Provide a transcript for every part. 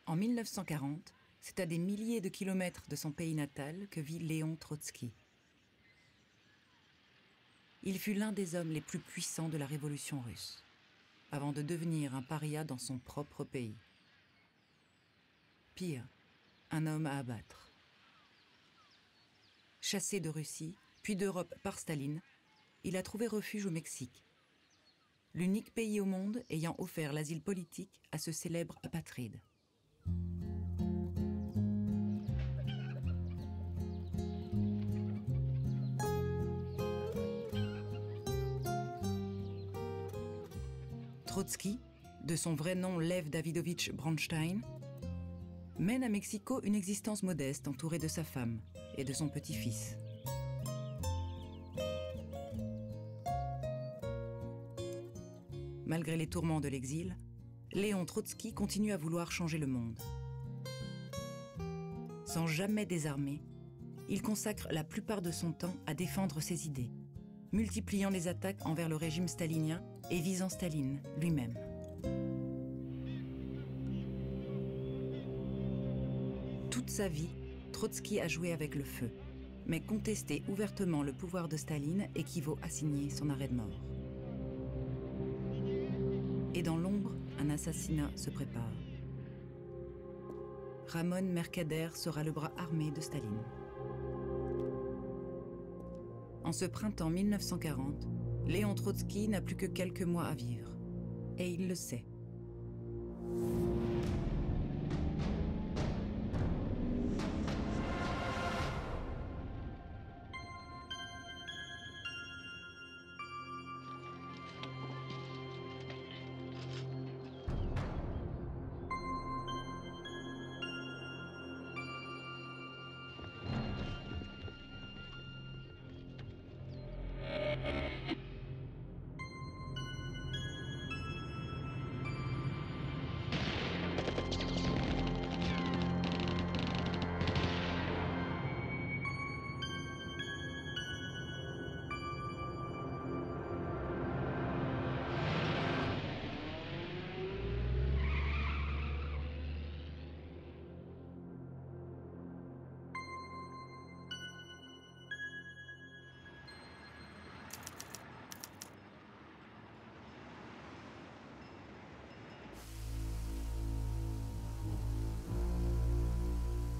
En 1940, c'est à des milliers de kilomètres de son pays natal que vit Léon Trotsky. Il fut l'un des hommes les plus puissants de la révolution russe, avant de devenir un paria dans son propre pays. Pire, un homme à abattre. Chassé de Russie, puis d'Europe par Staline, il a trouvé refuge au Mexique, l'unique pays au monde ayant offert l'asile politique à ce célèbre apatride. Trotsky, de son vrai nom Lev Davidovitch Bronstein, mène à Mexico une existence modeste entourée de sa femme et de son petit-fils. Malgré les tourments de l'exil, Léon Trotsky continue à vouloir changer le monde. Sans jamais désarmer, il consacre la plupart de son temps à défendre ses idées, multipliant les attaques envers le régime stalinien et visant Staline lui-même. Toute sa vie, Trotsky a joué avec le feu, mais contester ouvertement le pouvoir de Staline équivaut à signer son arrêt de mort. Et dans l'ombre, un assassinat se prépare. Ramon Mercader sera le bras armé de Staline. En ce printemps 1940, Léon Trotsky n'a plus que quelques mois à vivre. Et il le sait.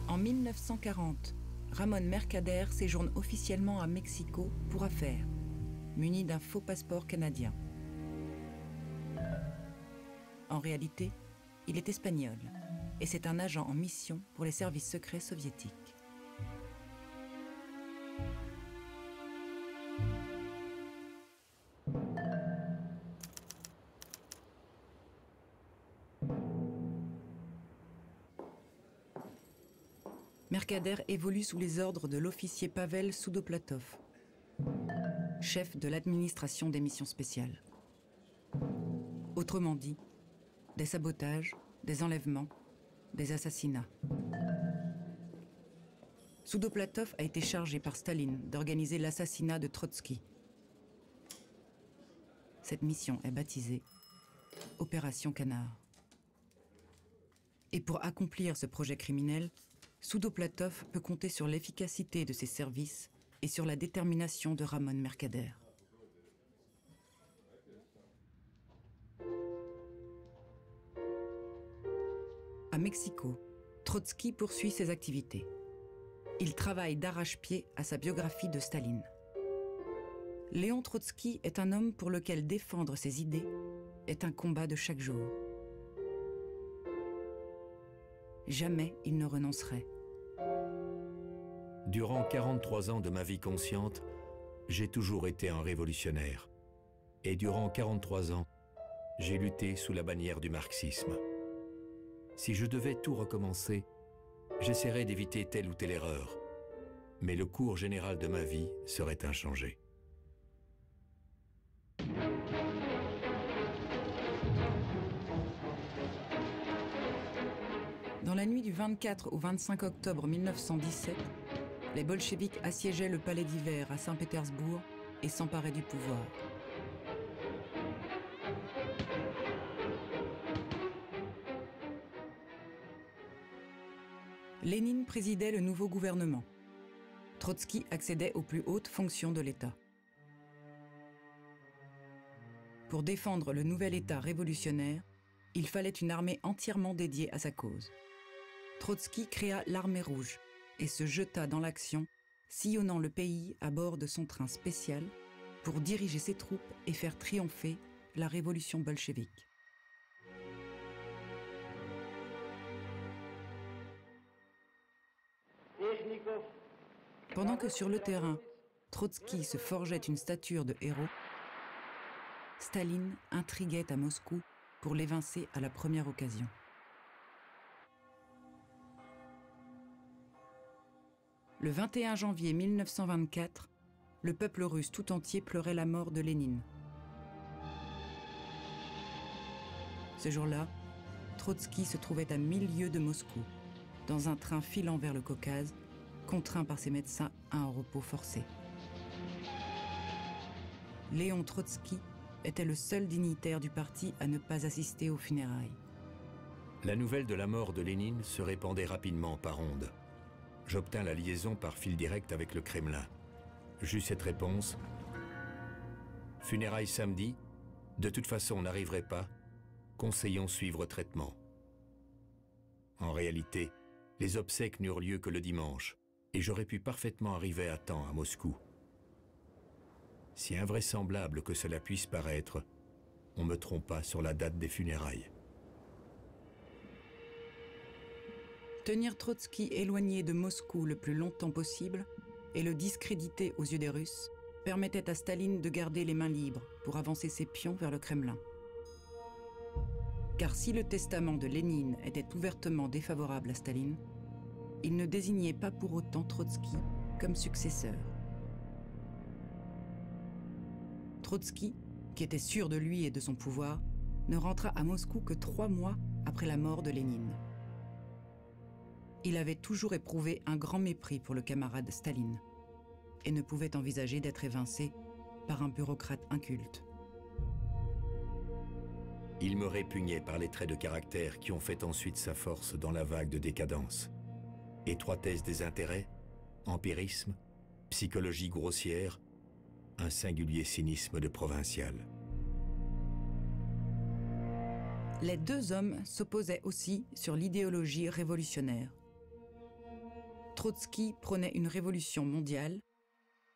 En 1940, Ramon Mercader séjourne officiellement à Mexico pour affaires, muni d'un faux passeport canadien. En réalité, il est espagnol et c'est un agent en mission pour les services secrets soviétiques. Mercader évolue sous les ordres de l'officier Pavel Soudoplatov, chef de l'administration des missions spéciales. Autrement dit, des sabotages, des enlèvements, des assassinats. Soudoplatov a été chargé par Staline d'organiser l'assassinat de Trotsky. Cette mission est baptisée Opération Canard. Et pour accomplir ce projet criminel, Soudoplatov peut compter sur l'efficacité de ses services et sur la détermination de Ramon Mercader. À Mexico, Trotsky poursuit ses activités. Il travaille d'arrache-pied à sa biographie de Staline. Léon Trotsky est un homme pour lequel défendre ses idées est un combat de chaque jour. Jamais il ne renoncerait. Durant 43 ans de ma vie consciente, j'ai toujours été un révolutionnaire. Et durant 43 ans, j'ai lutté sous la bannière du marxisme. Si je devais tout recommencer, j'essaierais d'éviter telle ou telle erreur. Mais le cours général de ma vie serait inchangé. Dans la nuit du 24 au 25 octobre 1917, les bolcheviks assiégeaient le palais d'hiver à Saint-Pétersbourg et s'emparaient du pouvoir. Lénine présidait le nouveau gouvernement. Trotsky accédait aux plus hautes fonctions de l'État. Pour défendre le nouvel État révolutionnaire, il fallait une armée entièrement dédiée à sa cause. Trotsky créa l'Armée rouge et se jeta dans l'action, sillonnant le pays à bord de son train spécial pour diriger ses troupes et faire triompher la révolution bolchevique. Pendant que sur le terrain, Trotsky se forgeait une stature de héros, Staline intriguait à Moscou pour l'évincer à la première occasion. Le 21 janvier 1924, le peuple russe tout entier pleurait la mort de Lénine. Ce jour-là, Trotsky se trouvait à 1000 lieues de Moscou, dans un train filant vers le Caucase, contraint par ses médecins à un repos forcé. Léon Trotsky était le seul dignitaire du parti à ne pas assister aux funérailles. La nouvelle de la mort de Lénine se répandait rapidement par ondes. J'obtins la liaison par fil direct avec le Kremlin. J'eus cette réponse. Funérailles samedi, de toute façon on n'arriverait pas, conseillons suivre traitement. En réalité, les obsèques n'eurent lieu que le dimanche, et j'aurais pu parfaitement arriver à temps à Moscou. Si invraisemblable que cela puisse paraître, on me trompa sur la date des funérailles. Tenir Trotsky éloigné de Moscou le plus longtemps possible et le discréditer aux yeux des Russes permettait à Staline de garder les mains libres pour avancer ses pions vers le Kremlin. Car si le testament de Lénine était ouvertement défavorable à Staline, il ne désignait pas pour autant Trotsky comme successeur. Trotsky, qui était sûr de lui et de son pouvoir, ne rentra à Moscou que 3 mois après la mort de Lénine. Il avait toujours éprouvé un grand mépris pour le camarade Staline et ne pouvait envisager d'être évincé par un bureaucrate inculte. Il me répugnait par les traits de caractère qui ont fait ensuite sa force dans la vague de décadence. Étroitesse des intérêts, empirisme, psychologie grossière, un singulier cynisme de provincial. Les deux hommes s'opposaient aussi sur l'idéologie révolutionnaire. Trotsky prônait une révolution mondiale.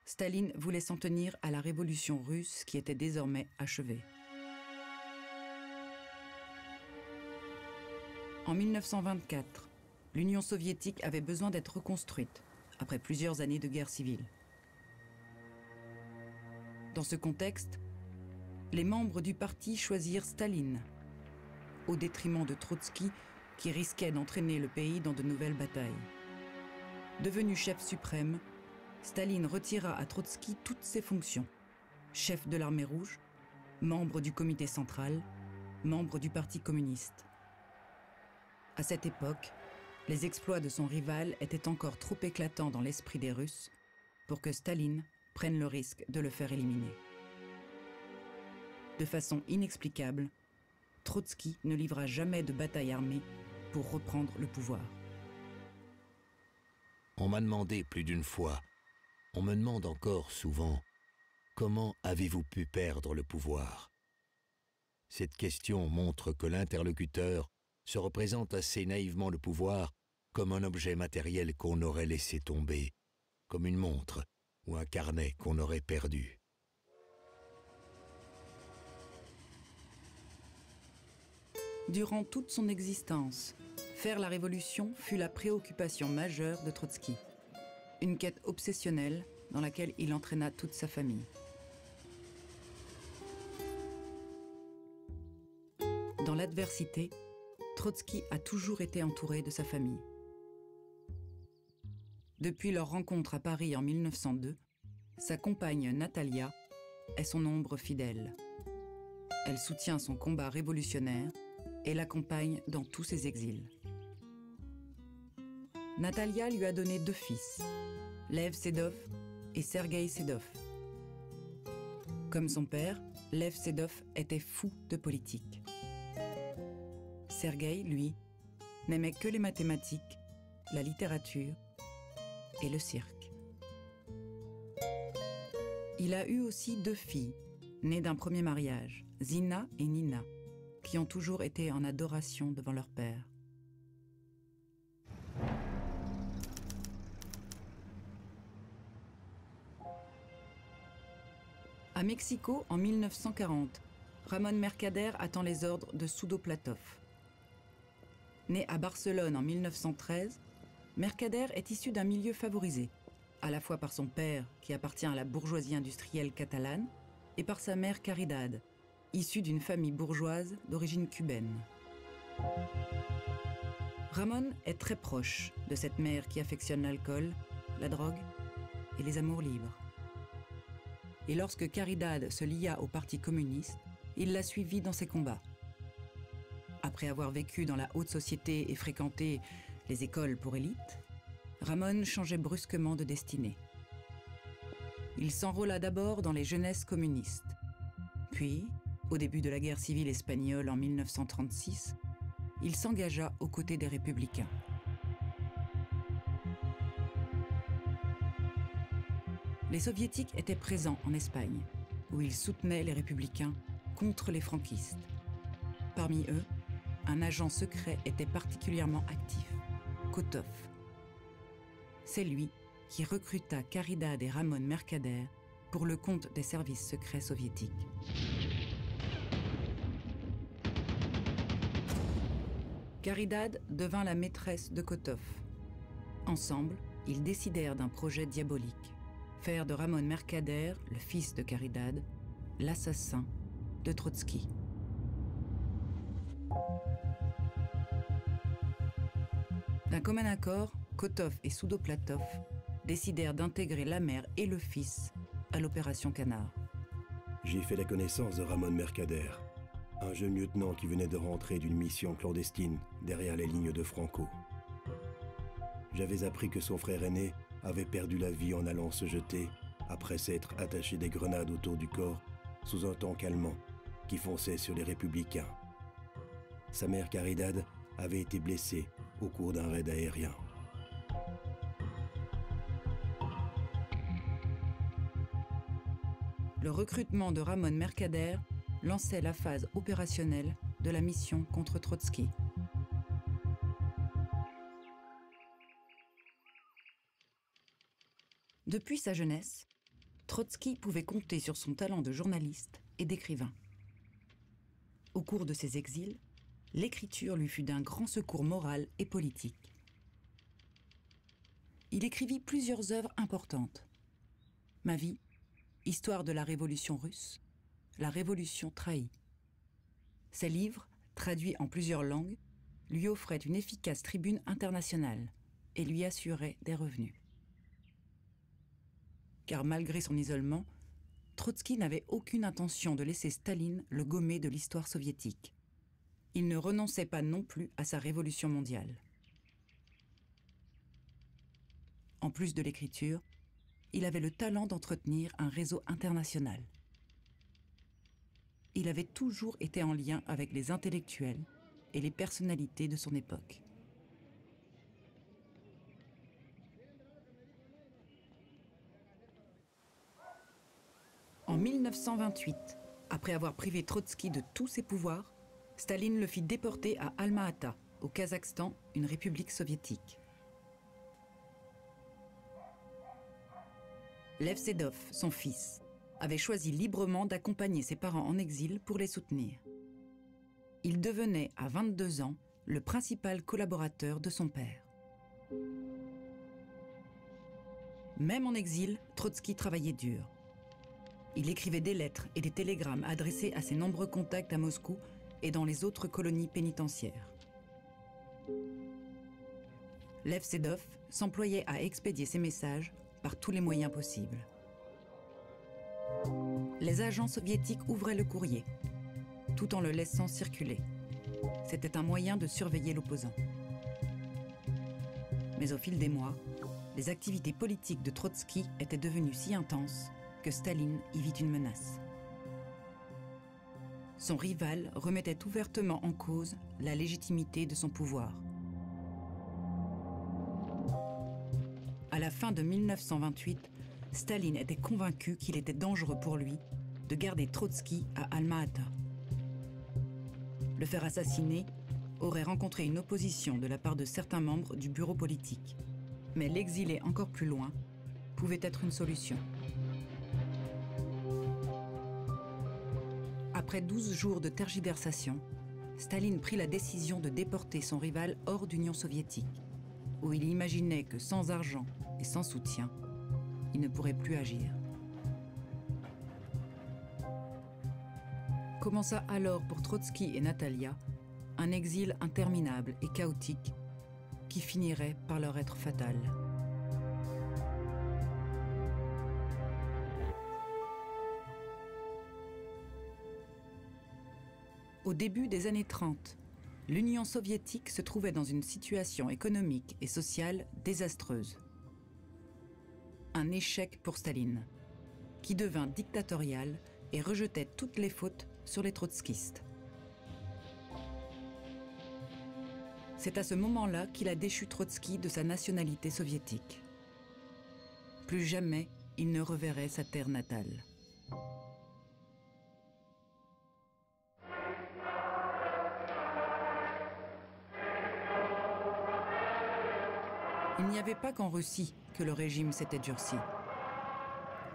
Staline voulait s'en tenir à la révolution russe qui était désormais achevée. En 1924, l'Union soviétique avait besoin d'être reconstruite après plusieurs années de guerre civile. Dans ce contexte, les membres du parti choisirent Staline, au détriment de Trotsky, qui risquait d'entraîner le pays dans de nouvelles batailles. Devenu chef suprême, Staline retira à Trotsky toutes ses fonctions. Chef de l'Armée rouge, membre du comité central, membre du Parti communiste. À cette époque, les exploits de son rival étaient encore trop éclatants dans l'esprit des Russes pour que Staline prenne le risque de le faire éliminer. De façon inexplicable, Trotsky ne livra jamais de bataille armée pour reprendre le pouvoir. On m'a demandé plus d'une fois, on me demande encore souvent, comment avez-vous pu perdre le pouvoir? Cette question montre que l'interlocuteur se représente assez naïvement le pouvoir comme un objet matériel qu'on aurait laissé tomber, comme une montre ou un carnet qu'on aurait perdu. Durant toute son existence, faire la révolution fut la préoccupation majeure de Trotsky. Une quête obsessionnelle dans laquelle il entraîna toute sa famille. Dans l'adversité, Trotsky a toujours été entouré de sa famille. Depuis leur rencontre à Paris en 1902, sa compagne Natalia est son ombre fidèle. Elle soutient son combat révolutionnaire et l'accompagne dans tous ses exils. Natalia lui a donné 2 fils, Lev Sedov et Sergueï Sedov. Comme son père, Lev Sedov était fou de politique. Sergueï, lui, n'aimait que les mathématiques la littérature et le cirque. Il a eu aussi 2 filles, nées d'un premier mariage, Zina et Nina, qui ont toujours été en adoration devant leur père. À Mexico, en 1940, Ramón Mercader attend les ordres de Soudoplatov. Né à Barcelone en 1913, Mercader est issu d'un milieu favorisé, à la fois par son père, qui appartient à la bourgeoisie industrielle catalane, et par sa mère Caridad, issue d'une famille bourgeoise d'origine cubaine. Ramón est très proche de cette mère qui affectionne l'alcool, la drogue et les amours libres. Et lorsque Caridad se lia au Parti communiste, il l'a suivie dans ses combats. Après avoir vécu dans la haute société et fréquenté les écoles pour élite, Ramón changeait brusquement de destinée. Il s'enrôla d'abord dans les jeunesses communistes. Puis, au début de la guerre civile espagnole en 1936, il s'engagea aux côtés des républicains. Les soviétiques étaient présents en Espagne, où ils soutenaient les républicains contre les franquistes. Parmi eux, un agent secret était particulièrement actif, Kotov. C'est lui qui recruta Caridad et Ramón Mercader pour le compte des services secrets soviétiques. Caridad devint la maîtresse de Kotov. Ensemble, ils décidèrent d'un projet diabolique, faire de Ramón Mercader, le fils de Caridad, l'assassin de Trotsky. D'un commun accord, Kotov et Soudoplatov décidèrent d'intégrer la mère et le fils à l'opération Canard. J'ai fait la connaissance de Ramón Mercader, un jeune lieutenant qui venait de rentrer d'une mission clandestine derrière les lignes de Franco. J'avais appris que son frère aîné avait perdu la vie en allant se jeter, après s'être attaché des grenades autour du corps, sous un tank allemand qui fonçait sur les républicains. Sa mère Caridad avait été blessée au cours d'un raid aérien. Le recrutement de Ramón Mercader lançait la phase opérationnelle de la mission contre Trotsky. Depuis sa jeunesse, Trotsky pouvait compter sur son talent de journaliste et d'écrivain. Au cours de ses exils, l'écriture lui fut d'un grand secours moral et politique. Il écrivit plusieurs œuvres importantes. Ma vie, Histoire de la Révolution russe, La Révolution trahie. Ces livres, traduits en plusieurs langues, lui offraient une efficace tribune internationale et lui assuraient des revenus. Car malgré son isolement, Trotsky n'avait aucune intention de laisser Staline le gommer de l'histoire soviétique. Il ne renonçait pas non plus à sa révolution mondiale. En plus de l'écriture, il avait le talent d'entretenir un réseau international. Il avait toujours été en lien avec les intellectuels et les personnalités de son époque. En 1928, après avoir privé Trotsky de tous ses pouvoirs, Staline le fit déporter à Alma-Ata, au Kazakhstan, une république soviétique. Lev Sedov, son fils, avait choisi librement d'accompagner ses parents en exil pour les soutenir. Il devenait, à 22 ans, le principal collaborateur de son père. Même en exil, Trotsky travaillait dur. Il écrivait des lettres et des télégrammes adressés à ses nombreux contacts à Moscou et dans les autres colonies pénitentiaires. Lev Sedov s'employait à expédier ses messages par tous les moyens possibles. Les agents soviétiques ouvraient le courrier, tout en le laissant circuler. C'était un moyen de surveiller l'opposant. Mais au fil des mois, les activités politiques de Trotsky étaient devenues si intenses que Staline y vit une menace. Son rival remettait ouvertement en cause la légitimité de son pouvoir. la fin de 1928, Staline était convaincu qu'il était dangereux pour lui de garder Trotsky à Alma-Ata. Le faire assassiner aurait rencontré une opposition de la part de certains membres du bureau politique. Mais l'exiler encore plus loin pouvait être une solution. Après 12 jours de tergiversation, Staline prit la décision de déporter son rival hors d'Union soviétique, où il imaginait que sans argent et sans soutien, il ne pourrait plus agir. Commença alors pour Trotsky et Natalia un exil interminable et chaotique qui finirait par leur être fatal. Au début des années 30, l'Union soviétique se trouvait dans une situation économique et sociale désastreuse. Un échec pour Staline, qui devint dictatorial et rejetait toutes les fautes sur les trotskistes. C'est à ce moment-là qu'il a déchu Trotsky de sa nationalité soviétique. Plus jamais il ne reverrait sa terre natale. Il n'y avait pas qu'en Russie que le régime s'était durci.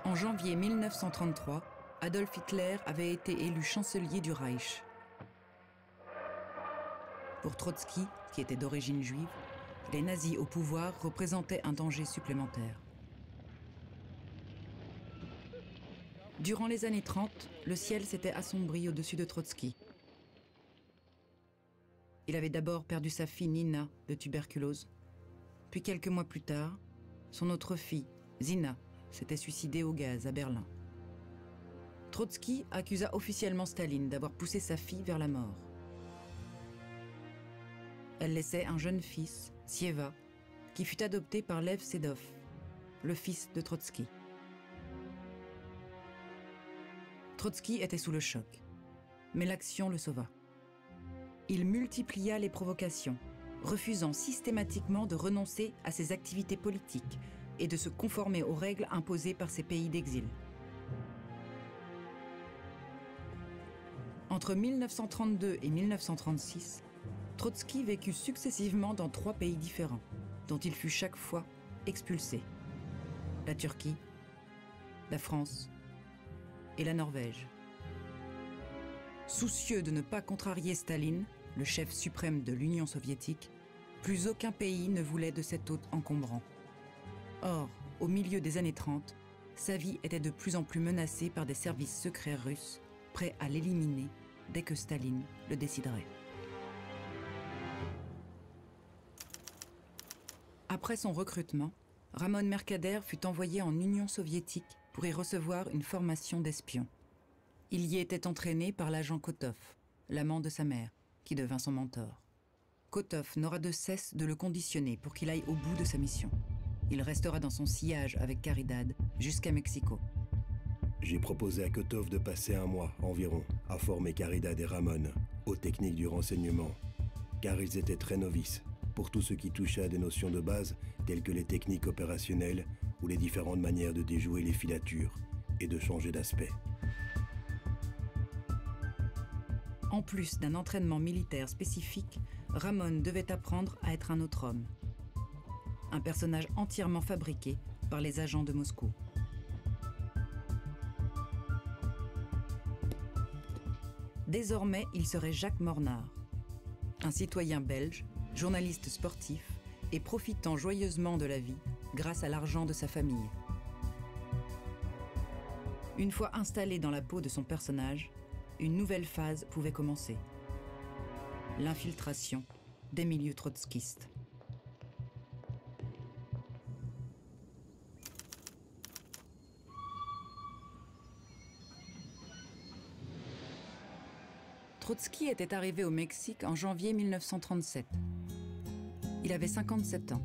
En janvier 1933, Adolf Hitler avait été élu chancelier du Reich. Pour Trotsky, qui était d'origine juive, les nazis au pouvoir représentaient un danger supplémentaire. Durant les années 30, le ciel s'était assombri au-dessus de Trotsky. Il avait d'abord perdu sa fille Nina de tuberculose, puis quelques mois plus tard, son autre fille, Zina, s'était suicidée au gaz à Berlin. Trotsky accusa officiellement Staline d'avoir poussé sa fille vers la mort. Elle laissait un jeune fils, Sieva, qui fut adopté par Lev Sedov, le fils de Trotsky. Trotsky était sous le choc, mais l'action le sauva. Il multiplia les provocations, refusant systématiquement de renoncer à ses activités politiques et de se conformer aux règles imposées par ses pays d'exil. Entre 1932 et 1936, Trotsky vécut successivement dans 3 pays différents, dont il fut chaque fois expulsé. La Turquie, la France et la Norvège. Soucieux de ne pas contrarier Staline, le chef suprême de l'Union soviétique, plus aucun pays ne voulait de cet hôte encombrant. Or, au milieu des années 30, sa vie était de plus en plus menacée par des services secrets russes, prêts à l'éliminer dès que Staline le déciderait. Après son recrutement, Ramon Mercader fut envoyé en Union soviétique pour y recevoir une formation d'espion. Il y était entraîné par l'agent Kotov, l'amant de sa mère, qui devint son mentor. Kotov n'aura de cesse de le conditionner pour qu'il aille au bout de sa mission. Il restera dans son sillage avec Caridad jusqu'à Mexico. J'ai proposé à Kotov de passer 1 mois environ à former Caridad et Ramon aux techniques du renseignement, car ils étaient très novices pour tout ce qui touchait à des notions de base telles que les techniques opérationnelles ou les différentes manières de déjouer les filatures et de changer d'aspect. En plus d'un entraînement militaire spécifique, Ramon devait apprendre à être un autre homme. Un personnage entièrement fabriqué par les agents de Moscou. Désormais, il serait Jacques Mornard, un citoyen belge, journaliste sportif et profitant joyeusement de la vie grâce à l'argent de sa famille. Une fois installé dans la peau de son personnage, une nouvelle phase pouvait commencer. L'infiltration des milieux trotskistes. Trotsky était arrivé au Mexique en janvier 1937. Il avait 57 ans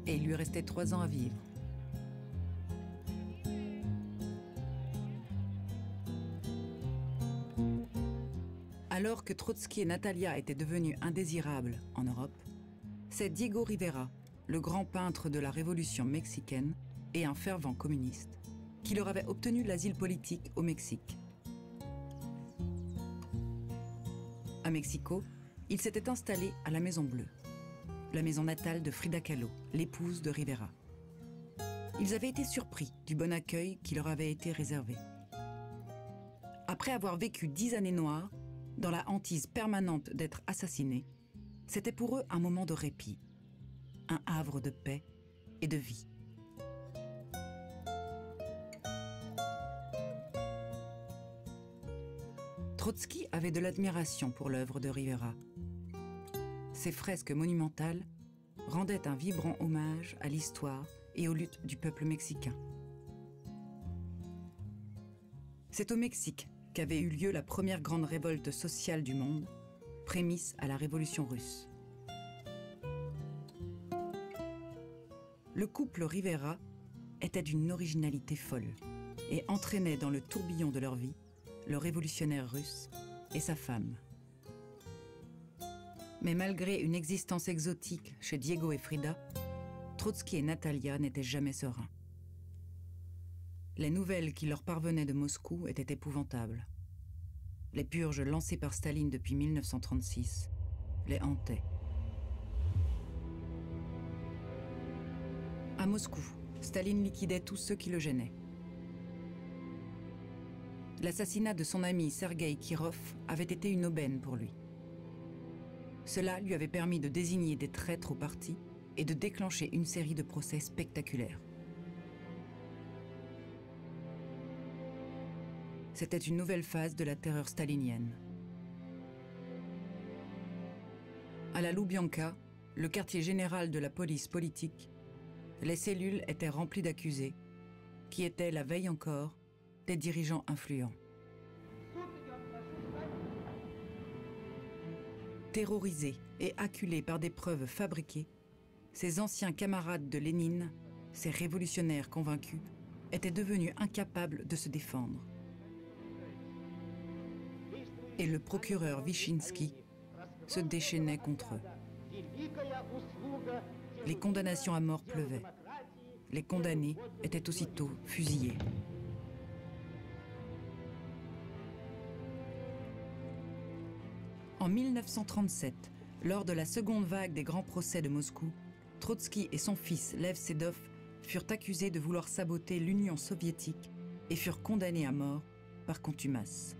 et il lui restait 3 ans à vivre. Alors que Trotsky et Natalia étaient devenus indésirables en Europe, c'est Diego Rivera, le grand peintre de la révolution mexicaine et un fervent communiste, qui leur avait obtenu l'asile politique au Mexique. À Mexico, il s'était installé à la Maison Bleue, la maison natale de Frida Kahlo, l'épouse de Rivera. Ils avaient été surpris du bon accueil qui leur avait été réservé. Après avoir vécu 10 années noires, dans la hantise permanente d'être assassinés, c'était pour eux un moment de répit, un havre de paix et de vie. Trotsky avait de l'admiration pour l'œuvre de Rivera. Ses fresques monumentales rendaient un vibrant hommage à l'histoire et aux luttes du peuple mexicain. C'est au Mexique qu'avait eu lieu la première grande révolte sociale du monde, prémisse à la Révolution russe. Le couple Rivera était d'une originalité folle et entraînait dans le tourbillon de leur vie le révolutionnaire russe et sa femme. Mais malgré une existence exotique chez Diego et Frida, Trotsky et Natalia n'étaient jamais sereins. Les nouvelles qui leur parvenaient de Moscou étaient épouvantables. Les purges lancées par Staline depuis 1936 les hantaient. À Moscou, Staline liquidait tous ceux qui le gênaient. L'assassinat de son ami Sergueï Kirov avait été une aubaine pour lui. Cela lui avait permis de désigner des traîtres au parti et de déclencher une série de procès spectaculaires. C'était une nouvelle phase de la terreur stalinienne. À la Loubianka, le quartier général de la police politique, les cellules étaient remplies d'accusés, qui étaient, la veille encore, des dirigeants influents. Terrorisés et acculés par des preuves fabriquées, ces anciens camarades de Lénine, ces révolutionnaires convaincus, étaient devenus incapables de se défendre. Et le procureur Wyszynski se déchaînait contre eux. Les condamnations à mort pleuvaient. Les condamnés étaient aussitôt fusillés. En 1937, lors de la seconde vague des grands procès de Moscou, Trotsky et son fils Lev Sedov furent accusés de vouloir saboter l'Union soviétique et furent condamnés à mort par contumace.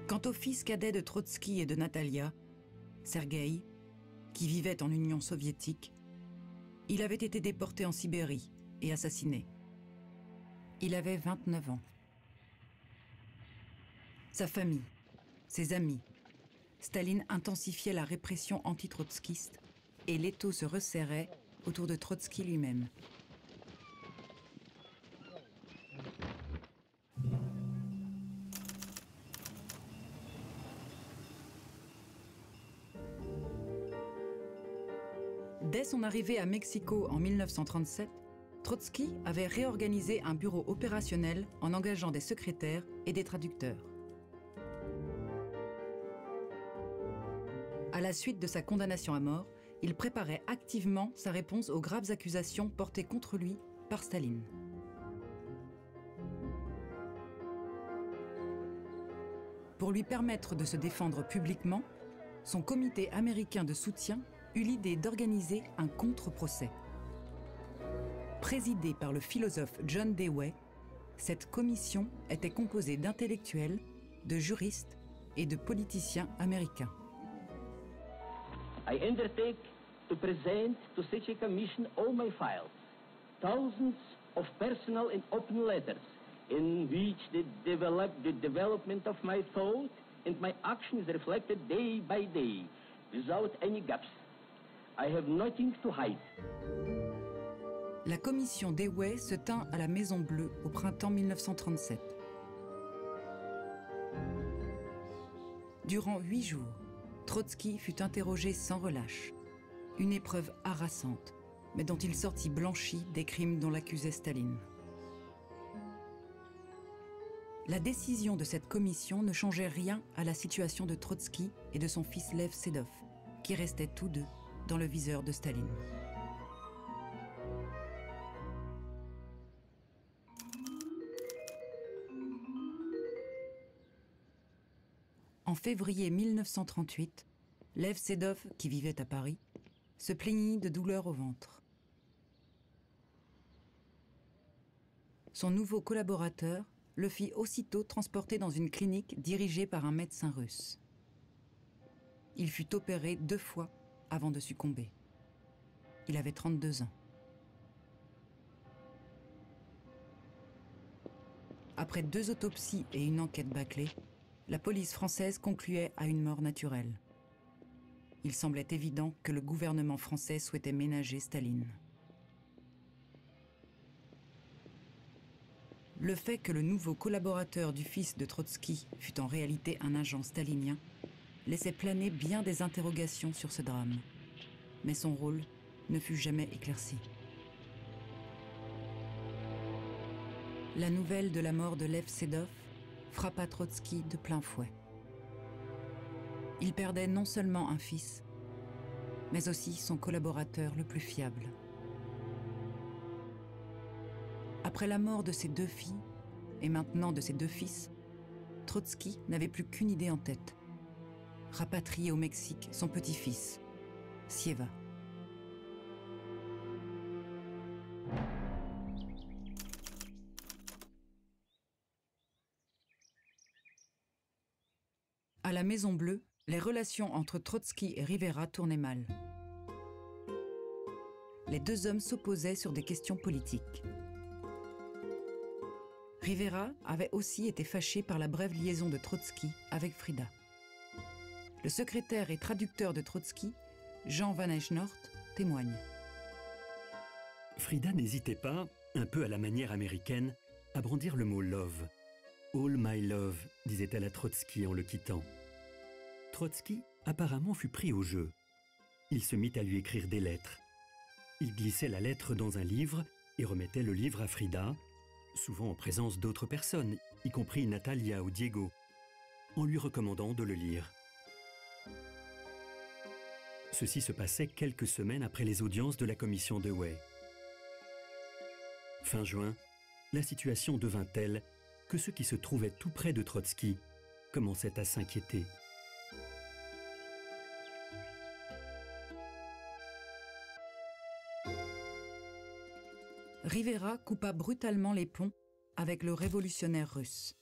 Quant au fils cadet de Trotsky et de Natalia, Sergueï, qui vivait en Union soviétique, il avait été déporté en Sibérie et assassiné. Il avait 29 ans. Sa famille, ses amis, Staline intensifiait la répression anti-trotskiste et l'étau se resserrait autour de Trotsky lui-même. Dès son arrivée à Mexico en 1937, Trotsky avait réorganisé un bureau opérationnel en engageant des secrétaires et des traducteurs. À la suite de sa condamnation à mort, il préparait activement sa réponse aux graves accusations portées contre lui par Staline. Pour lui permettre de se défendre publiquement, son comité américain de soutien eut l'idée d'organiser un contre-procès. Présidée par le philosophe John Dewey, cette commission était composée d'intellectuels, de juristes et de politiciens américains. I undertake to present to such a commission all my files, thousands of personal and open letters, in which the development of my thought and my action is reflected day by day, without any gaps. I have nothing to hide. La commission Dewey se tint à la Maison Bleue au printemps 1937. Durant 8 jours, Trotsky fut interrogé sans relâche. Une épreuve harassante, mais dont il sortit blanchi des crimes dont l'accusait Staline. La décision de cette commission ne changeait rien à la situation de Trotsky et de son fils Lev Sedov, qui restaient tous deux dans le viseur de Staline. En février 1938, Lev Sedov, qui vivait à Paris, se plaignit de douleurs au ventre. Son nouveau collaborateur le fit aussitôt transporter dans une clinique dirigée par un médecin russe. Il fut opéré 2 fois avant de succomber. Il avait 32 ans. Après 2 autopsies et une enquête bâclée, la police française concluait à une mort naturelle. Il semblait évident que le gouvernement français souhaitait ménager Staline. Le fait que le nouveau collaborateur du fils de Trotsky fût en réalité un agent stalinien laissait planer bien des interrogations sur ce drame. Mais son rôle ne fut jamais éclairci. La nouvelle de la mort de Lev Sedov frappa Trotsky de plein fouet. Il perdait non seulement un fils, mais aussi son collaborateur le plus fiable. Après la mort de ses 2 filles, et maintenant de ses 2 fils, Trotsky n'avait plus qu'une idée en tête: rapatrier au Mexique son petit-fils, Sieva. À la Maison Bleue, les relations entre Trotsky et Rivera tournaient mal. Les 2 hommes s'opposaient sur des questions politiques. Rivera avait aussi été fâché par la brève liaison de Trotsky avec Frida. Le secrétaire et traducteur de Trotsky, Jean Van Eschnort, témoigne. Frida n'hésitait pas, un peu à la manière américaine, à brandir le mot « love ». « All my love », disait-elle à Trotsky en le quittant. Trotsky, apparemment, fut pris au jeu. Il se mit à lui écrire des lettres. Il glissait la lettre dans un livre et remettait le livre à Frida, souvent en présence d'autres personnes, y compris Natalia ou Diego, en lui recommandant de le lire. Ceci se passait quelques semaines après les audiences de la commission Dewey. Fin juin, la situation devint telle que ceux qui se trouvaient tout près de Trotsky commençaient à s'inquiéter. Rivera coupa brutalement les ponts avec le révolutionnaire russe.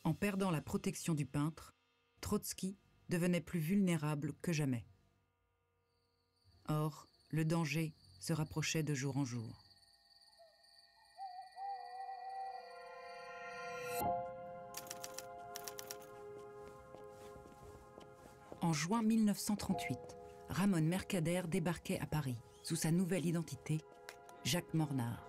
En perdant la protection du peintre, Trotsky devenait plus vulnérable que jamais. Or, le danger se rapprochait de jour en jour. En juin 1938, Ramon Mercader débarquait à Paris sous sa nouvelle identité, Jacques Mornard.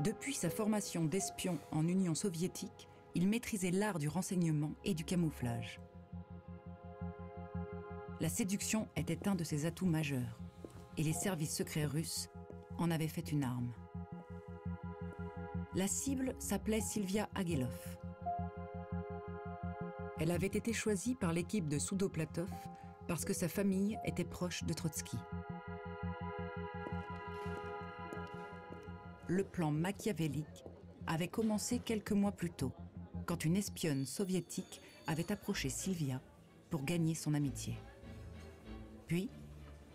Depuis sa formation d'espion en Union soviétique, il maîtrisait l'art du renseignement et du camouflage. La séduction était un de ses atouts majeurs, et les services secrets russes en avaient fait une arme. La cible s'appelait Sylvia Aguelov. Elle avait été choisie par l'équipe de Soudoplatov parce que sa famille était proche de Trotsky. Le plan machiavélique avait commencé quelques mois plus tôt, quand une espionne soviétique avait approché Sylvia pour gagner son amitié. Puis,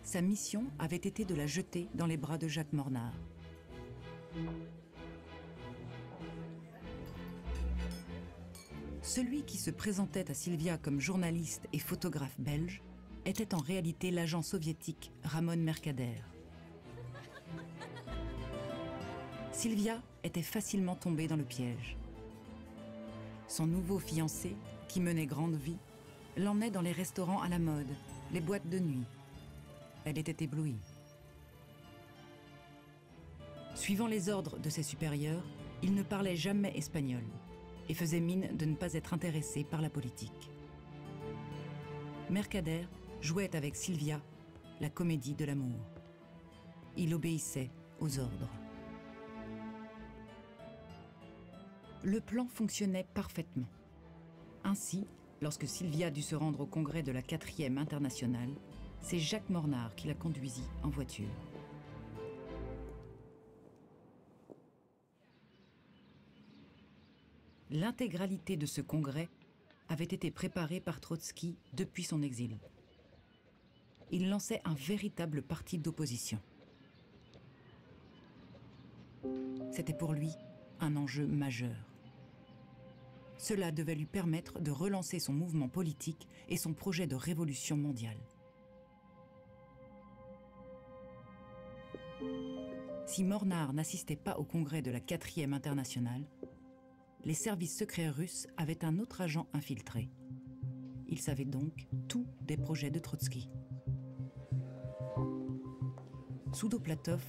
sa mission avait été de la jeter dans les bras de Jacques Mornard. Celui qui se présentait à Sylvia comme journaliste et photographe belge était en réalité l'agent soviétique Ramon Mercader. Sylvia était facilement tombée dans le piège. Son nouveau fiancé, qui menait grande vie, l'emmenait dans les restaurants à la mode, les boîtes de nuit. Elle était éblouie. Suivant les ordres de ses supérieurs, il ne parlait jamais espagnol et faisait mine de ne pas être intéressé par la politique. Mercader jouait avec Sylvia la comédie de l'amour. Il obéissait aux ordres. Le plan fonctionnait parfaitement. Ainsi, lorsque Sylvia dut se rendre au congrès de la 4e internationale, c'est Jacques Mornard qui la conduisit en voiture. L'intégralité de ce congrès avait été préparée par Trotsky depuis son exil. Il lançait un véritable parti d'opposition. C'était pour lui un enjeu majeur. Cela devait lui permettre de relancer son mouvement politique et son projet de révolution mondiale. Si Mornard n'assistait pas au congrès de la 4e internationale, les services secrets russes avaient un autre agent infiltré. Il savait donc tout des projets de Trotsky. Soudoplatov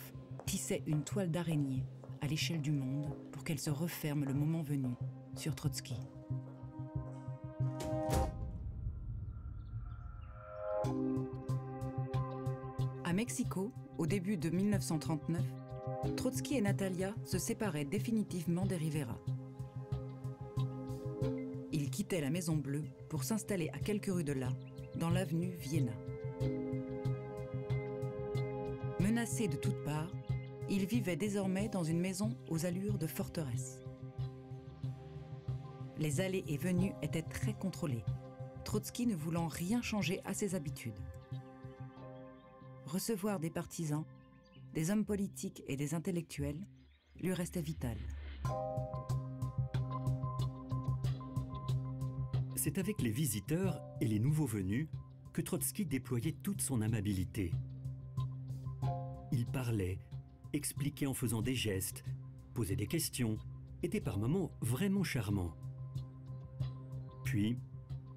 tissait une toile d'araignée à l'échelle du monde pour qu'elle se referme le moment venu sur Trotsky. À Mexico, au début de 1939, Trotsky et Natalia se séparaient définitivement des Rivera. Ils quittaient la Maison Bleue pour s'installer à quelques rues de là, dans l'avenue Vienna. Menacés de toutes parts, ils vivaient désormais dans une maison aux allures de forteresse. Les allées et venues étaient très contrôlées, Trotsky ne voulant rien changer à ses habitudes. Recevoir des partisans, des hommes politiques et des intellectuels lui restait vital. C'est avec les visiteurs et les nouveaux venus que Trotsky déployait toute son amabilité. Il parlait, expliquait en faisant des gestes, posait des questions, était par moments vraiment charmant. Puis,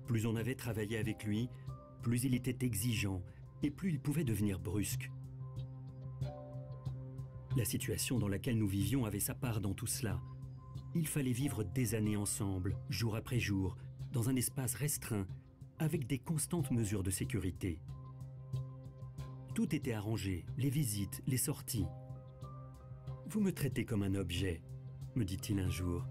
plus on avait travaillé avec lui, plus il était exigeant et plus il pouvait devenir brusque. La situation dans laquelle nous vivions avait sa part dans tout cela. Il fallait vivre des années ensemble, jour après jour, dans un espace restreint, avec des constantes mesures de sécurité. Tout était arrangé, les visites, les sorties. « Vous me traitez comme un objet », me dit-il un jour.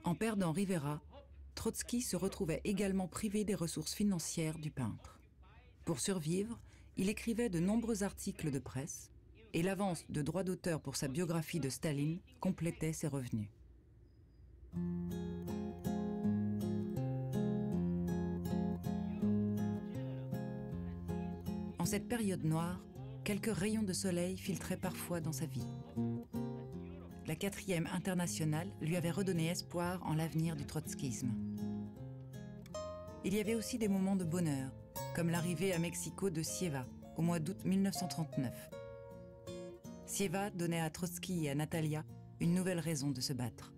En perdant Rivera, Trotsky se retrouvait également privé des ressources financières du peintre. Pour survivre, il écrivait de nombreux articles de presse et l'avance de droits d'auteur pour sa biographie de Staline complétait ses revenus. En cette période noire, quelques rayons de soleil filtraient parfois dans sa vie. La 4e internationale lui avait redonné espoir en l'avenir du trotskisme. Il y avait aussi des moments de bonheur, comme l'arrivée à Mexico de Sieva, au mois d'août 1939. Sieva donnait à Trotsky et à Natalia une nouvelle raison de se battre.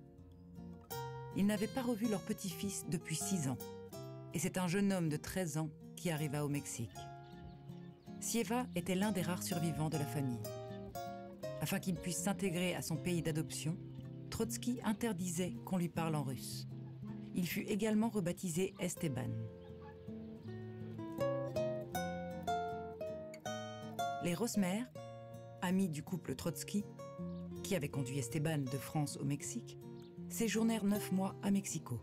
Ils n'avaient pas revu leur petit-fils depuis 6 ans, et c'est un jeune homme de 13 ans qui arriva au Mexique. Sieva était l'un des rares survivants de la famille. Afin qu'il puisse s'intégrer à son pays d'adoption, Trotsky interdisait qu'on lui parle en russe. Il fut également rebaptisé Esteban. Les Rosmer, amis du couple Trotsky, qui avait conduit Esteban de France au Mexique, séjournèrent 9 mois à Mexico.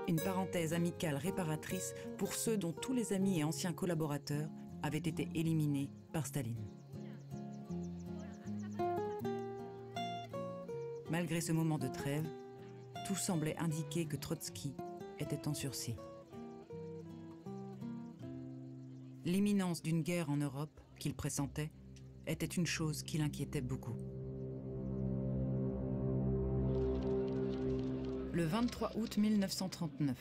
Une parenthèse amicale réparatrice pour ceux dont tous les amis et anciens collaborateurs avaient été éliminés par Staline. Malgré ce moment de trêve, tout semblait indiquer que Trotsky était en sursis. L'imminence d'une guerre en Europe, qu'il pressentait, était une chose qui l'inquiétait beaucoup. Le 23 août 1939,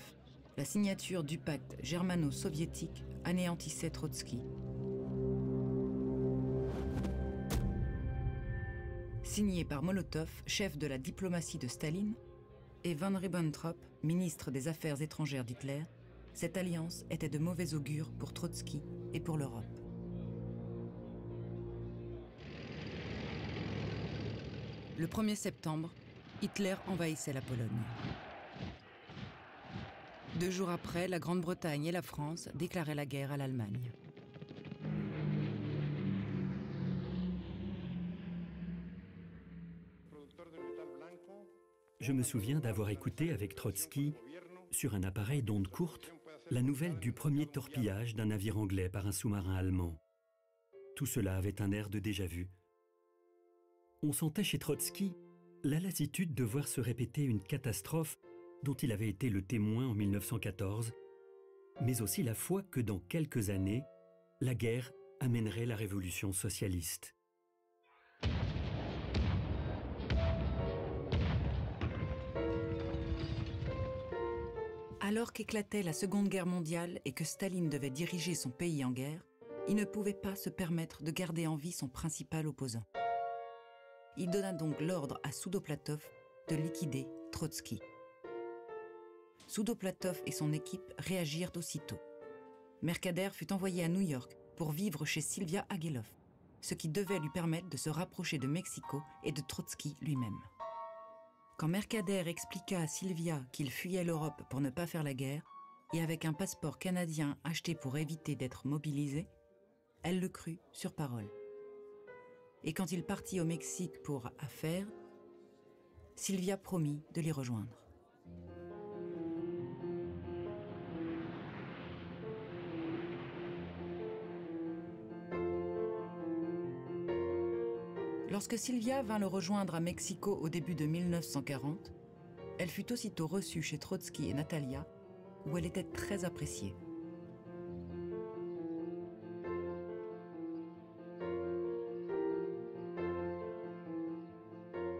la signature du pacte germano-soviétique anéantissait Trotsky. Signé par Molotov, chef de la diplomatie de Staline, et von Ribbentrop, ministre des Affaires étrangères d'Hitler, cette alliance était de mauvais augure pour Trotsky et pour l'Europe. Le 1er septembre, Hitler envahissait la Pologne. 2 jours après, la Grande-Bretagne et la France déclaraient la guerre à l'Allemagne. Je me souviens d'avoir écouté avec Trotsky, sur un appareil d'onde courte, la nouvelle du premier torpillage d'un navire anglais par un sous-marin allemand. Tout cela avait un air de déjà-vu. On sentait chez Trotsky la lassitude de voir se répéter une catastrophe dont il avait été le témoin en 1914, mais aussi la foi que dans quelques années, la guerre amènerait la révolution socialiste. Alors qu'éclatait la Seconde Guerre mondiale et que Staline devait diriger son pays en guerre, il ne pouvait pas se permettre de garder en vie son principal opposant. Il donna donc l'ordre à Soudoplatov de liquider Trotsky. Soudoplatov et son équipe réagirent aussitôt. Mercader fut envoyé à New York pour vivre chez Sylvia Aguilov, ce qui devait lui permettre de se rapprocher de Mexico et de Trotsky lui-même. Quand Mercader expliqua à Sylvia qu'il fuyait l'Europe pour ne pas faire la guerre, et avec un passeport canadien acheté pour éviter d'être mobilisé, elle le crut sur parole. Et quand il partit au Mexique pour affaires, Sylvia promit de l'y rejoindre. Lorsque Sylvia vint le rejoindre à Mexico au début de 1940, elle fut aussitôt reçue chez Trotsky et Natalia, où elle était très appréciée.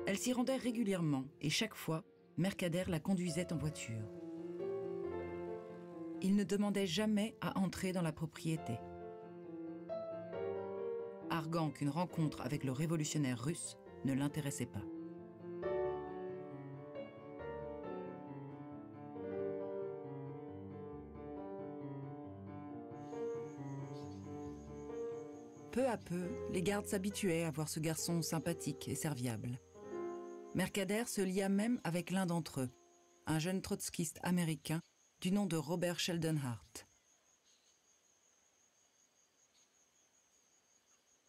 Elle s'y rendait régulièrement et chaque fois, Mercader la conduisait en voiture. Il ne demandait jamais à entrer dans la propriété, arguant qu'une rencontre avec le révolutionnaire russe ne l'intéressait pas. Peu à peu, les gardes s'habituaient à voir ce garçon sympathique et serviable. Mercader se lia même avec l'un d'entre eux, un jeune trotskiste américain du nom de Robert Sheldon Hart.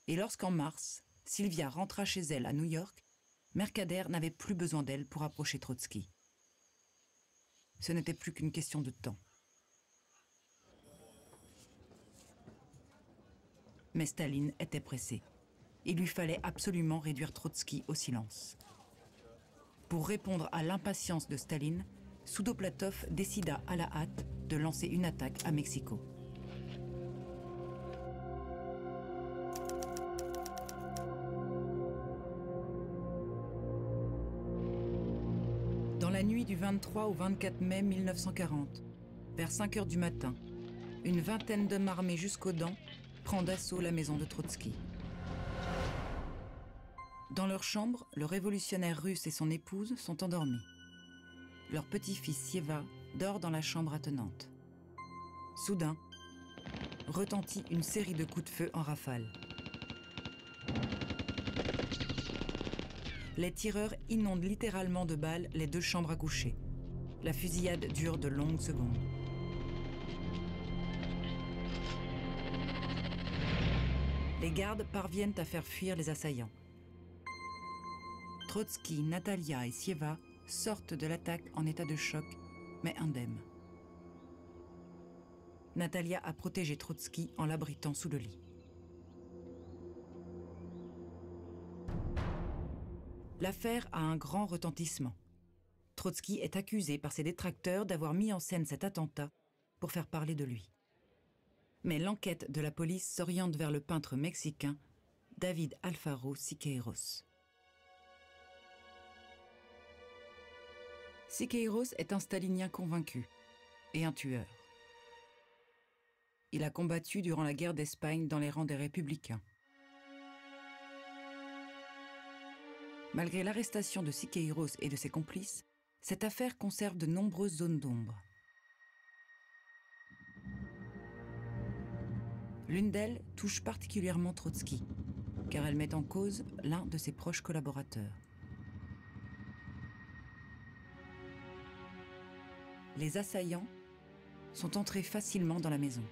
Et lorsqu'en mars, Sylvia rentra chez elle à New York, Mercader n'avait plus besoin d'elle pour approcher Trotsky. Ce n'était plus qu'une question de temps. Mais Staline était pressé. Il lui fallait absolument réduire Trotsky au silence. Pour répondre à l'impatience de Staline, Soudoplatov décida à la hâte de lancer une attaque à Mexico. Dans la nuit du 23 au 24 mai 1940, vers 5 heures du matin, une vingtaine d'hommes armés jusqu'aux dents prend d'assaut la maison de Trotsky. Dans leur chambre, le révolutionnaire russe et son épouse sont endormis. Leur petit-fils Sieva dort dans la chambre attenante. Soudain, retentit une série de coups de feu en rafale. Les tireurs inondent littéralement de balles les deux chambres à coucher. La fusillade dure de longues secondes. Les gardes parviennent à faire fuir les assaillants. Trotsky, Natalia et Sieva sortent de l'attaque en état de choc, mais indemnes. Natalia a protégé Trotsky en l'abritant sous le lit. L'affaire a un grand retentissement. Trotsky est accusé par ses détracteurs d'avoir mis en scène cet attentat pour faire parler de lui. Mais l'enquête de la police s'oriente vers le peintre mexicain David Alfaro Siqueiros. Siqueiros est un stalinien convaincu et un tueur. Il a combattu durant la guerre d'Espagne dans les rangs des républicains. Malgré l'arrestation de Siqueiros et de ses complices, cette affaire conserve de nombreuses zones d'ombre. L'une d'elles touche particulièrement Trotsky, car elle met en cause l'un de ses proches collaborateurs. Les assaillants sont entrés facilement dans la maison.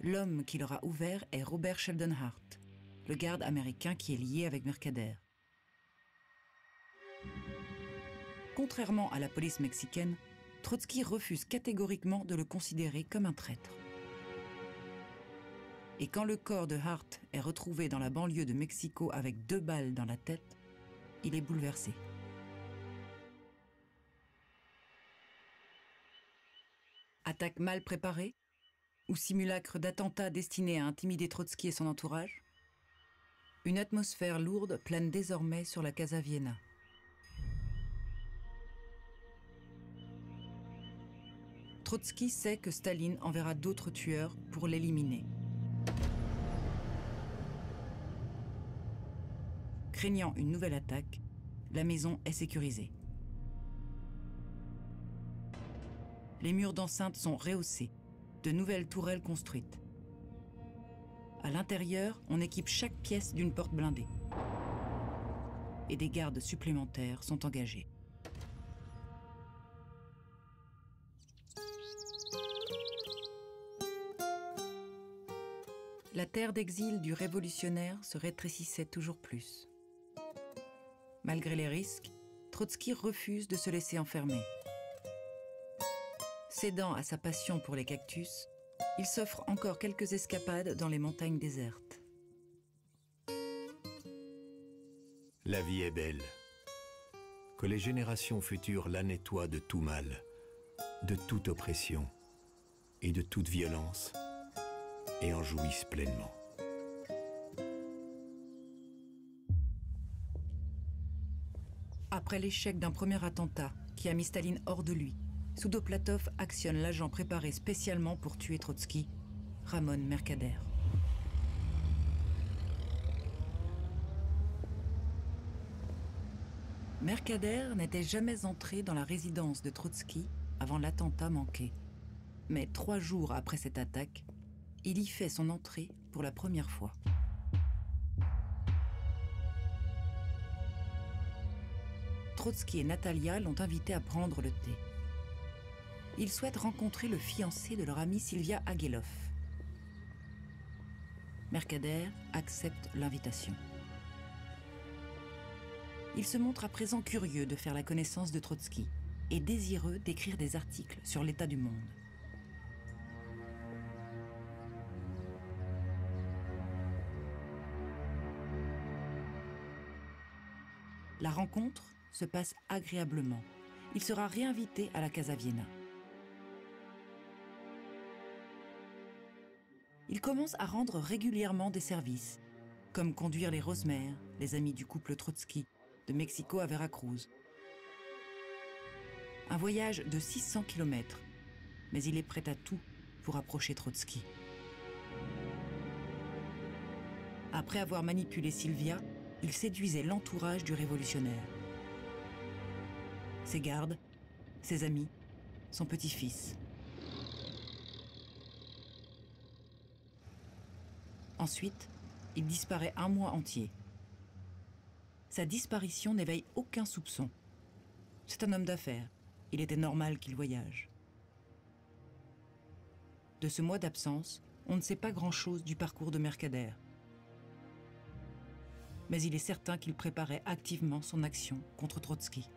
L'homme qui leur a ouvert est Robert Sheldon Hart, le garde américain qui est lié avec Mercader. contrairement à la police mexicaine, Trotsky refuse catégoriquement de le considérer comme un traître. Et quand le corps de Hart est retrouvé dans la banlieue de Mexico avec 2 balles dans la tête, il est bouleversé. Attaque mal préparée ou simulacre d'attentat destiné à intimider Trotsky et son entourage? Une atmosphère lourde plane désormais sur la Casa Vienna. Trotsky sait que Staline enverra d'autres tueurs pour l'éliminer. Craignant une nouvelle attaque, la maison est sécurisée. Les murs d'enceinte sont rehaussés, de nouvelles tourelles construites. À l'intérieur, on équipe chaque pièce d'une porte blindée. Et des gardes supplémentaires sont engagés. La terre d'exil du révolutionnaire se rétrécissait toujours plus. Malgré les risques, Trotsky refuse de se laisser enfermer. Cédant à sa passion pour les cactus, il s'offre encore quelques escapades dans les montagnes désertes. La vie est belle. Que les générations futures la nettoient de tout mal, de toute oppression et de toute violence, et en jouissent pleinement. Après l'échec d'un premier attentat qui a mis Staline hors de lui, Soudoplatov actionne l'agent préparé spécialement pour tuer Trotsky, Ramon Mercader. Mercader n'était jamais entré dans la résidence de Trotsky avant l'attentat manqué. Mais 3 jours après cette attaque, il y fait son entrée pour la première fois. Trotsky et Natalia l'ont invité à prendre le thé. Ils souhaitent rencontrer le fiancé de leur amie Sylvia Aguelov. Mercader accepte l'invitation. Il se montre à présent curieux de faire la connaissance de Trotsky et désireux d'écrire des articles sur l'état du monde. La rencontre se passe agréablement. Il sera réinvité à la Casa Vienna. Il commence à rendre régulièrement des services, comme conduire les Rosmer, les amis du couple Trotsky, de Mexico à Veracruz. Un voyage de 600 km, mais il est prêt à tout pour approcher Trotsky. Après avoir manipulé Sylvia, il séduisait l'entourage du révolutionnaire. Ses gardes, ses amis, son petit-fils. Ensuite, il disparaît 1 mois entier. Sa disparition n'éveille aucun soupçon. C'est un homme d'affaires. Il était normal qu'il voyage. De ce mois d'absence, on ne sait pas grand-chose du parcours de Mercader. Mais il est certain qu'il préparait activement son action contre Trotsky.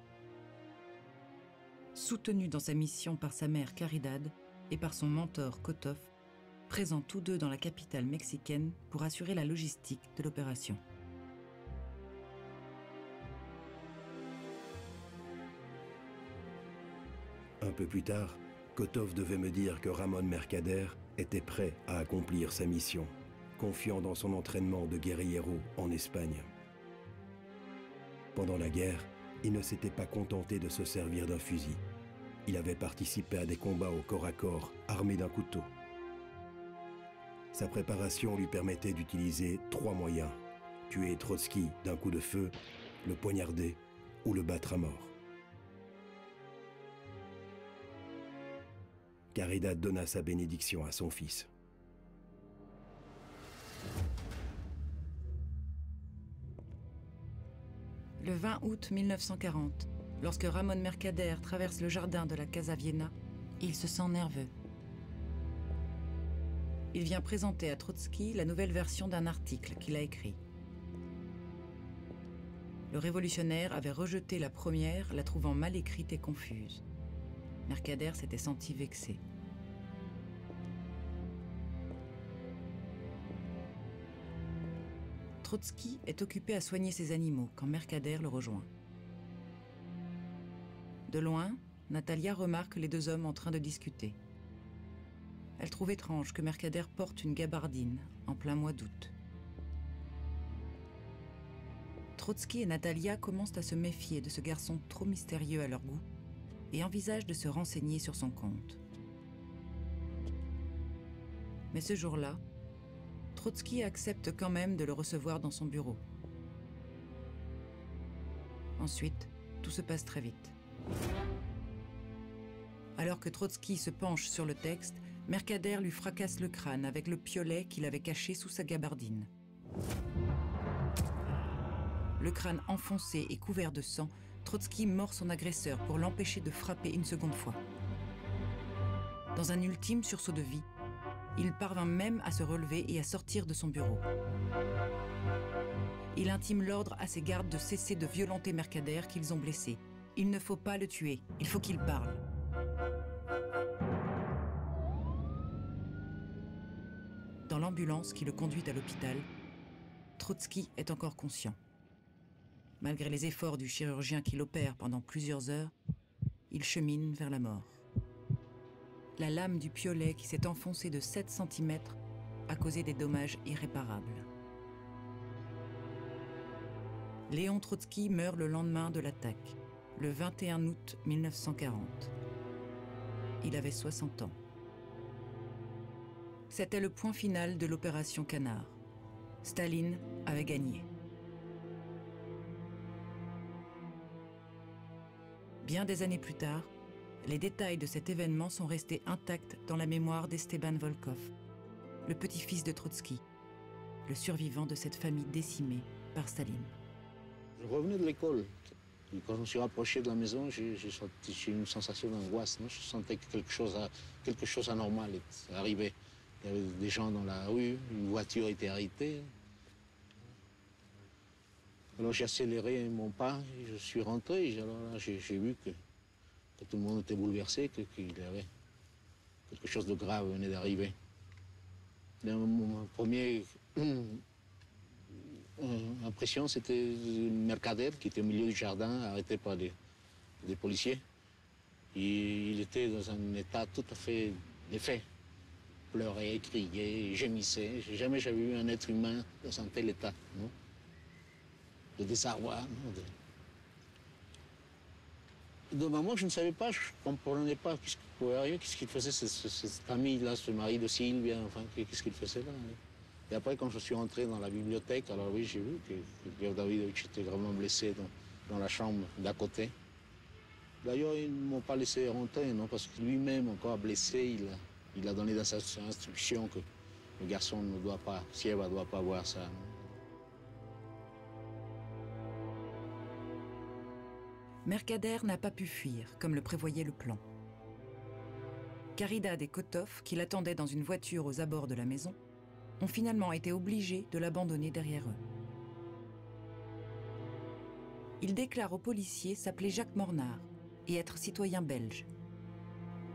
Soutenu dans sa mission par sa mère Caridad et par son mentor Kotov, présents tous deux dans la capitale mexicaine pour assurer la logistique de l'opération. Un peu plus tard, Kotov devait me dire que Ramon Mercader était prêt à accomplir sa mission, confiant dans son entraînement de guerriero en Espagne. Pendant la guerre, il ne s'était pas contenté de se servir d'un fusil. Il avait participé à des combats au corps à corps, armé d'un couteau. Sa préparation lui permettait d'utiliser 3 moyens: tuer Trotsky d'un coup de feu, le poignarder ou le battre à mort. Caridad donna sa bénédiction à son fils. Le 20 août 1940, lorsque Ramon Mercader traverse le jardin de la Casa Vienna, il se sent nerveux. Il vient présenter à Trotsky la nouvelle version d'un article qu'il a écrit. Le révolutionnaire avait rejeté la première, la trouvant mal écrite et confuse. Mercader s'était senti vexé. Trotsky est occupé à soigner ses animaux quand Mercader le rejoint. De loin, Natalia remarque les deux hommes en train de discuter. Elle trouve étrange que Mercader porte une gabardine en plein mois d'août. Trotsky et Natalia commencent à se méfier de ce garçon trop mystérieux à leur goût et envisagent de se renseigner sur son compte. Mais ce jour-là, Trotsky accepte quand même de le recevoir dans son bureau. Ensuite, tout se passe très vite. Alors que Trotsky se penche sur le texte, Mercader lui fracasse le crâne avec le piolet qu'il avait caché sous sa gabardine. Le crâne enfoncé et couvert de sang, Trotsky mord son agresseur pour l'empêcher de frapper une seconde fois. Dans un ultime sursaut de vie, il parvint même à se relever et à sortir de son bureau. Il intime l'ordre à ses gardes de cesser de violenter Mercader qu'ils ont blessé. Il ne faut pas le tuer, il faut qu'il parle. Dans l'ambulance qui le conduit à l'hôpital, Trotsky est encore conscient. Malgré les efforts du chirurgien qui l'opère pendant plusieurs heures, il chemine vers la mort. La lame du piolet qui s'est enfoncée de 7 cm a causé des dommages irréparables. Léon Trotsky meurt le lendemain de l'attaque, le 21 août 1940. Il avait 60 ans. C'était le point final de l'opération Canard. Staline avait gagné. Bien des années plus tard, les détails de cet événement sont restés intacts dans la mémoire d'Esteban Volkov, le petit-fils de Trotsky, le survivant de cette famille décimée par Staline. Je revenais de l'école. Quand je me suis rapproché de la maison, j'ai eu une sensation d'angoisse. Je sentais que quelque chose d'anormal arrivait. Il y avait des gens dans la rue, une voiture était arrêtée. Alors j'ai accéléré mon pas, et je suis rentré. Alors là, j'ai vu que tout le monde était bouleversé, qu'il y avait quelque chose de grave venait d'arriver. Mon première impression, c'était Mercader qui était au milieu du jardin, arrêté par des policiers. Et il était dans un état tout à fait défait. Pleurait, criait, gémissait. Jamais j'avais vu un être humain dans un tel état, non? De désarroi. De maman, je ne savais pas, je ne comprenais pas qu'est-ce qu'il pouvait arriver, qu'est-ce qu'il faisait, cette famille-là, ce mari de Sylvia, enfin, qu'est-ce qu'il faisait là. Et après, quand je suis rentré dans la bibliothèque, alors oui, j'ai vu que Pierre Davidovitch était gravement blessé dans la chambre d'à côté. D'ailleurs, ils ne m'ont pas laissé rentrer, non, parce que lui-même, encore blessé, il a donné dans sa instruction que le garçon ne doit pas, Sieva ne doit pas voir ça. Mercader n'a pas pu fuir, comme le prévoyait le plan. Caridad et Kotov, qui l'attendaient dans une voiture aux abords de la maison, ont finalement été obligés de l'abandonner derrière eux. Il déclare aux policiers s'appeler Jacques Mornard et être citoyen belge.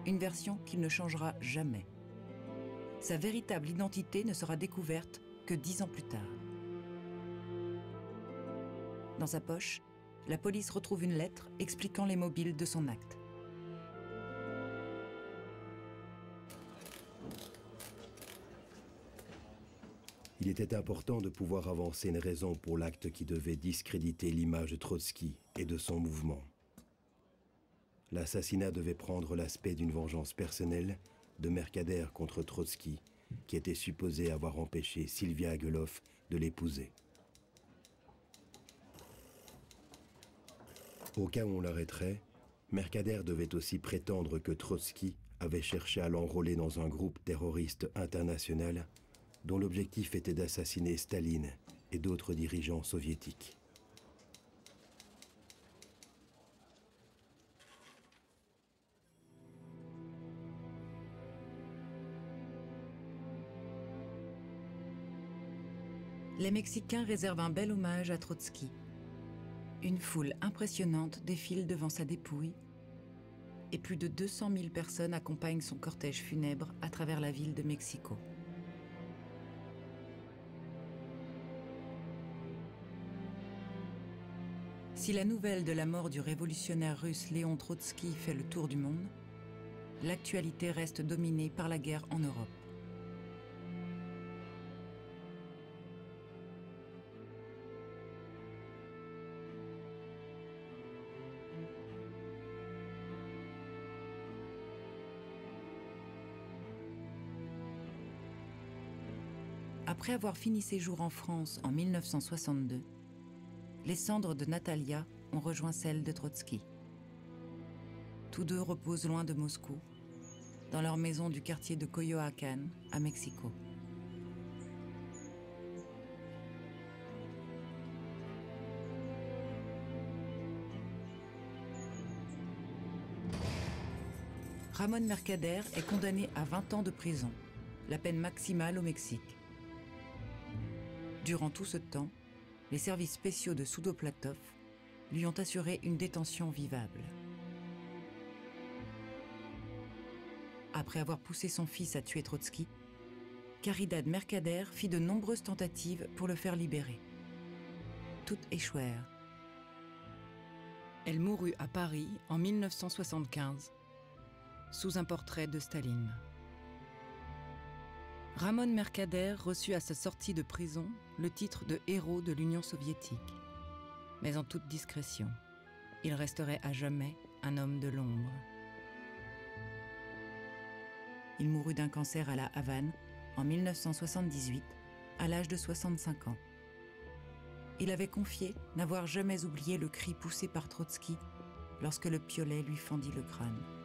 Une version qu'il ne changera jamais. Sa véritable identité ne sera découverte que 10 ans plus tard. Dans sa poche, la police retrouve une lettre expliquant les mobiles de son acte. Il était important de pouvoir avancer une raison pour l'acte qui devait discréditer l'image de Trotsky et de son mouvement. L'assassinat devait prendre l'aspect d'une vengeance personnelle de Mercader contre Trotsky, qui était supposé avoir empêché Sylvia Agueloff de l'épouser. Au cas où on l'arrêterait, Mercader devait aussi prétendre que Trotsky avait cherché à l'enrôler dans un groupe terroriste international dont l'objectif était d'assassiner Staline et d'autres dirigeants soviétiques. Les Mexicains réservent un bel hommage à Trotsky. Une foule impressionnante défile devant sa dépouille et plus de 200 000 personnes accompagnent son cortège funèbre à travers la ville de Mexico. Si la nouvelle de la mort du révolutionnaire russe Léon Trotsky fait le tour du monde, l'actualité reste dominée par la guerre en Europe. Après avoir fini ses jours en France en 1962, les cendres de Natalia ont rejoint celles de Trotsky. Tous deux reposent loin de Moscou, dans leur maison du quartier de Coyoacán, à Mexico. Ramón Mercader est condamné à 20 ans de prison, la peine maximale au Mexique. Durant tout ce temps, les services spéciaux de Soudoplatov lui ont assuré une détention vivable. Après avoir poussé son fils à tuer Trotsky, Caridad Mercader fit de nombreuses tentatives pour le faire libérer. Toutes échouèrent. Elle mourut à Paris en 1975, sous un portrait de Staline. Ramón Mercader reçut à sa sortie de prison le titre de héros de l'Union soviétique. Mais en toute discrétion, il resterait à jamais un homme de l'ombre. Il mourut d'un cancer à la Havane en 1978, à l'âge de 65 ans. Il avait confié n'avoir jamais oublié le cri poussé par Trotsky lorsque le piolet lui fendit le crâne.